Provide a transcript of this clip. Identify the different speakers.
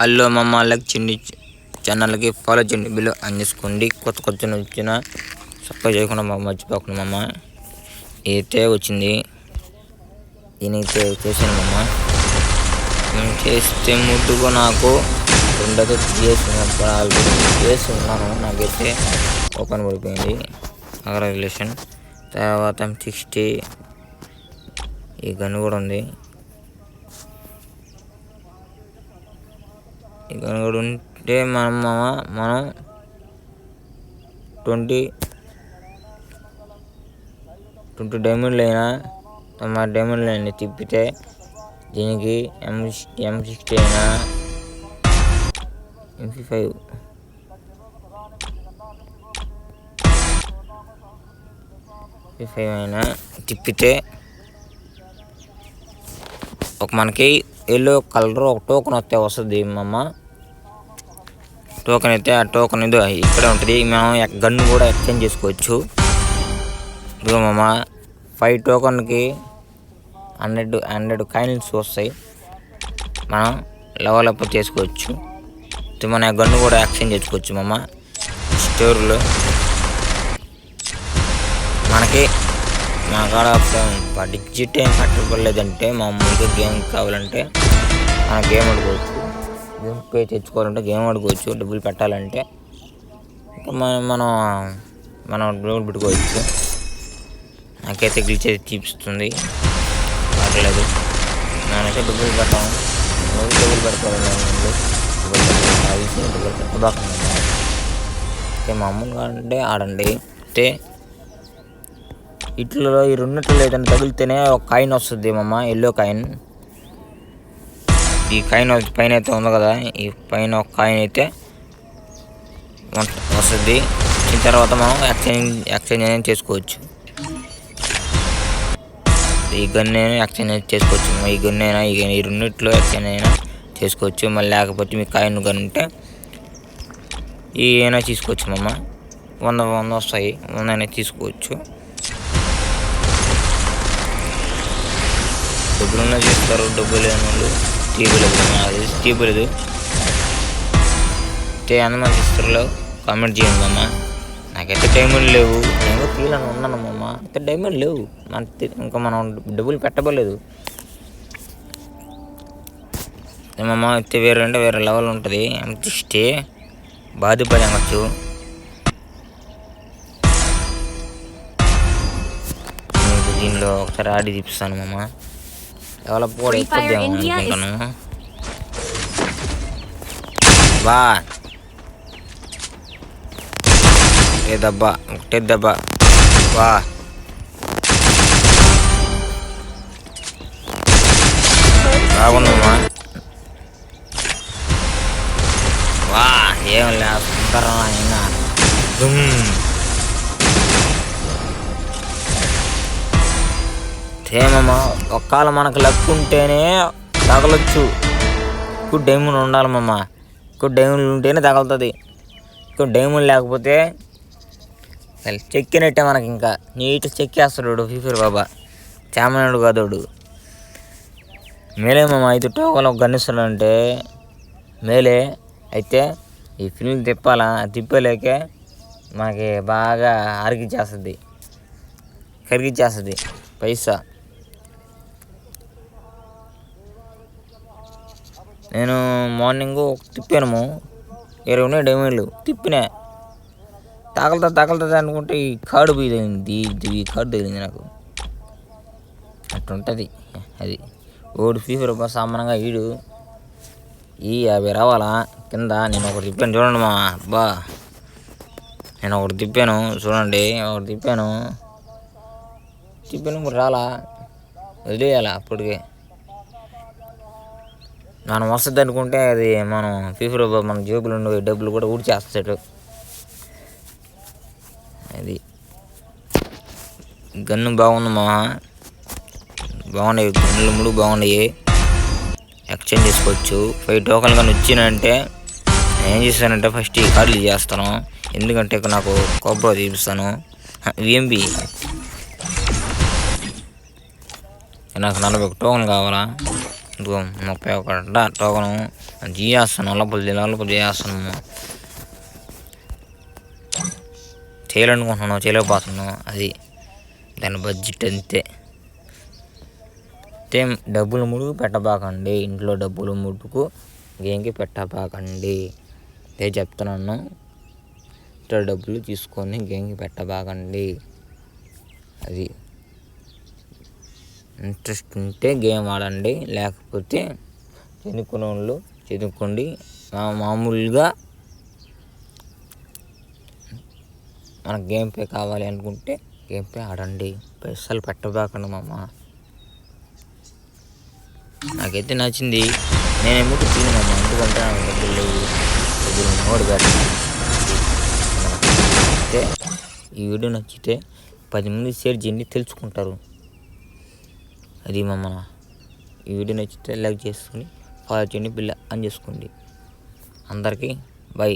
Speaker 1: Hello మమ్మ, like చేయండి, ఛానల్కి ఫాలో చేయండి, బిల్లు ఆన్ చేసుకోండి. కొత్త వచ్చిన సబ్స్క్రైబ్ చేయకుండా మర్చిపోకుండా మమ్మ. అయితే వచ్చింది, దీనైతే చేశాను మమ్మ. నేను చేస్తే ముద్దుగా నాకు రెండైతే చేసి ఉన్నాను. నాకైతే ఓపెన్ పడిపోయింది కంగ్రాచులేషన్. తర్వాత 60 ఈ గన్ను కూడా ఉంది. ఈ గన్ను కూడా ఉంటే మనం 20 డైమండ్లు అయినా డైమండ్లు అయినా తిప్పితే దీనికి M60 అయినా MP5 అయినా తిప్పితే మనకి ఎల్లో కలర్ ఒక టోకెన్ వస్తుంది మమ్మ. టోకెన్ అయితే ఆ టోకెన్ ఇది ఇక్కడే ఉంటుంది. మనం గన్ను కూడా ఎక్స్చేంజ్ చేసుకోవచ్చు. ఇదిగో మమ్మ, 5 టోకెన్కి 100 కాయిన్స్ వస్తాయి. మనం లెవెల్ అప్ చేసుకోవచ్చు. మన గన్ను కూడా ఎక్స్చేంజ్ చేసుకోవచ్చు మమ్మ స్టోర్లో. మా కాడ డిజిట్ ఏం కట్టలేదంటే మామూలుగా గేమ్ కావాలంటే మన గేమ్ ఆడుకోవచ్చు. గేమ్ పే తెచ్చుకోవాలంటే గేమ్ ఆడుకోవచ్చు. డబ్బులు పెట్టాలంటే ఇంకా మనం డబ్బులు పెట్టుకోవచ్చు. నాకైతే గ్లిచ్ అయితే చూపిస్తుంది, పర్లేదు. నేనైతే డబ్బులు పెట్టాను, డబ్బులు పెట్టుకోవాలి. డబ్బులు పెట్టబాకండి. మామూలుగా అంటే ఆడండి. అయితే ఇట్లలో ఈ రెండిట్లో ఏదైనా తగిలితేనే ఒక కాయిన్ వస్తుంది మమ్మ, ఎల్లో కాయిన్. ఈ కాయిన్ పైన అయితే ఉంది కదా, ఈ పైన ఒక కాయిన్ అయితే వస్తుంది. దీని తర్వాత మనం ఎక్స్చేంజ్ అనేది చేసుకోవచ్చు. ఈ గన్ను ఎక్స్చేంజ్ చేసుకోవచ్చు. ఈ గన్ను అయినా ఈ రెండిట్లో ఎక్స్చేంజ్ అయినా చేసుకోవచ్చు. మళ్ళీ లేకపోతే మీ కాయిన్ గన్ ఉంటే ఈ అయినా తీసుకోవచ్చు మమ్మ. 100 వస్తాయి, 100 అయినా తీసుకోవచ్చు. డబ్బులున్నా చేస్తారు, డబ్బులు లేని వాళ్ళు తీయలేదు. ఎంతమంది ఇస్తారో కామెంట్ చేయండి మమ్మ. నాకైతే డైమండ్ లేవు, నేను తీయాలని ఉన్నాను మమ్మ. అయితే డైమండ్ లేవు, ఇంకా మనం డబ్బులు పెట్టబోలేదు మమ్మ. అయితే వేరే లెవెల్ ఉంటుంది. తీస్తే బాధపడవచ్చు. దీనిలో ఒకసారి ఆడి చూపిస్తాను మమ్మ. డెవలప్ కూడా ఎక్కువ అనుకుంటాను. ఒకటే దెబ్బ బాగుందమ్మా. ఏం లేకుంటారా అయినా ఏమమ్మా. ఒక్కవేళ మనకు లక్ ఉంటేనే తగలొచ్చు. ఎక్కువ డైమండ్ ఉండాలమ్మమ్మ. ఎక్కువ డైమండ్ ఉంటేనే తగులుతుంది. ఎక్కువ డైమండ్ లేకపోతే చెక్కినట్టే మనకి. ఇంకా నీట్గా చెక్కేస్తాడు ఫీఫర్ బాబా, చామనాడు కాదోడు. మేలేమమ్మ. అయితే టోకన్ ఒక గన్నిస్తాడంటే మేలే. అయితే ఈ ఫిల్మ్ తిప్పలేకే మనకి బాగా కరిగిచ్చేస్తుంది పైసా. నేను మార్నింగ్ తిప్పాను, 20 డైమండ్లు తిప్పినా. తగలుతుంది అనుకుంటే ఈ కార్డు తగిలింది. ఈ కార్డు తగిలింది నాకు. అట్లుంటుంది అది. ఓడి ఫీఫర్ సామానంగా ఈడు ఈ 50 రావాలా కింద. నేను ఒకటి తిప్పాను చూడండి మా అబ్బా. నేను ఒకటి తిప్పాను చూడండి, తిప్పాను రాలా, వదిలేయాల. అప్పటికే మనం వస్తుంది అనుకుంటే అది మనం ఫీఫర్ మన జేబులు ఉండే డబ్బులు కూడా ఊడ్చేస్తాడు. అది గన్ను బాగుందమ్మా, బాగున్నాయి గన్నులు 3 బాగున్నాయి. ఎక్స్చేంజ్ చేసుకోవచ్చు. 5 టోకన్లు కానీ వచ్చినాయంటే ఏం చేస్తానంటే ఫస్ట్ ఈ కార్డులు చేస్తాను. ఎందుకంటే నాకు కోబ్రా చూపిస్తాను. VMB నాకు 41 టోకన్ కావాలా. ఇదిగో 31 టోకను చేస్తాను లోపల చేస్తాను. చేయాలనుకుంటున్నాను, చేయలేకపోతున్నాను. అది దాని బడ్జెట్ అంతే. డబ్బులు ముడుగు పెట్టబాకండి, ఇంట్లో డబ్బులు ముడుకు గేమ్కి పెట్టబాకండి. అదే చెప్తున్నాను. ఇంట్లో డబ్బులు తీసుకొని గేమ్కి పెట్టబాకండి. అది ఇంట్రెస్ట్ ఉంటే గేమ్ ఆడండి, లేకపోతే చదువుకునే వాళ్ళు చదువుకోండి. మామూలుగా మనకు గేమ్ పే కావాలి అనుకుంటే గేమ్ పే ఆడండి, పైసలు పెట్టబాకండి మామ. నాకైతే నచ్చింది, నేనేమో తిన్నాను ఎందుకంటే నాకు డబ్బులు నోడు అయితే ఈ వీడియో నచ్చితే 10 మంది షేర్ చేయండి, తెలుసుకుంటారు. అది మామ. ఈ వీడియో నచ్చితే లైక్ చేసుకొని ఫాలో చేయండి, బిల్ ఆన్ చేసుకోండి. అందరికీ బై.